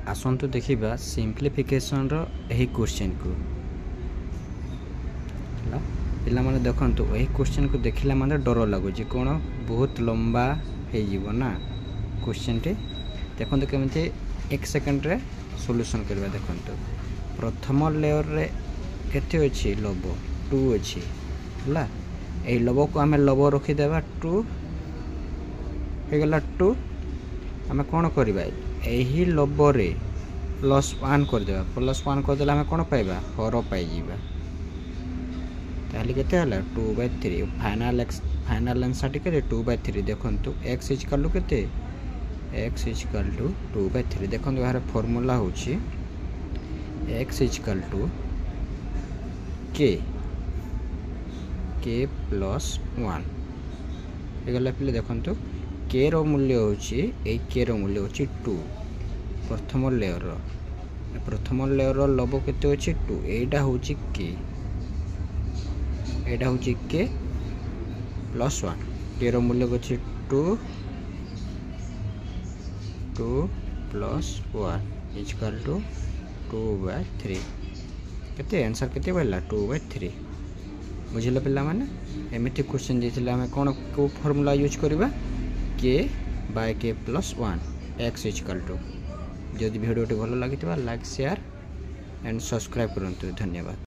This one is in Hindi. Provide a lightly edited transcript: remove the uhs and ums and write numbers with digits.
आसतु देखा सिंप्लीफिकेशन रही क्वेश्चन को पिला माने देखंतु यही क्वेश्चन को देखला माने डर लगुच कौन बहुत लंबा हो ना क्वेश्चन टी देखंतु केमती एक सेकंड रे सॉल्यूशन करबा। देखंतु प्रथम लेयर रे केते अछि लब 2 अछि हला ए लब को हमें लब रखी देबा 2 हे गला 2 हमें कौन करबा एही लब रे +1 कर देबा +1 कर देला हमें कौन पाइबा 4 पाई जीबा ताली केते हला 2/3 फाइनल आंसर टी केते 2/3 देखंतु x इक्वल टू केते x इक्वल टू 2/3 देखंतु यार फार्मूला होची x इक्वल टू k +1 हेगला पिले देखंतु k रो मूल्य होची ए k रो मूल्य होची 2 प्रथम लेयर रो लब केते होची 2 एटा होची k एटा होची k +1 k रो मूल्य होची 2 + 1 इक्वल टू 2/3 केते आंसर केते बल्ला 2/3 बुझिले पिला माने एमिति क्वेश्चन दिथिला हमें कोन को फार्मूला यूज करबा k/k + 1 x इक्वल टू। जदि वीडियो भल लागितबा लाइक शेयर एंड सब्सक्राइब करंतु। धन्यवाद।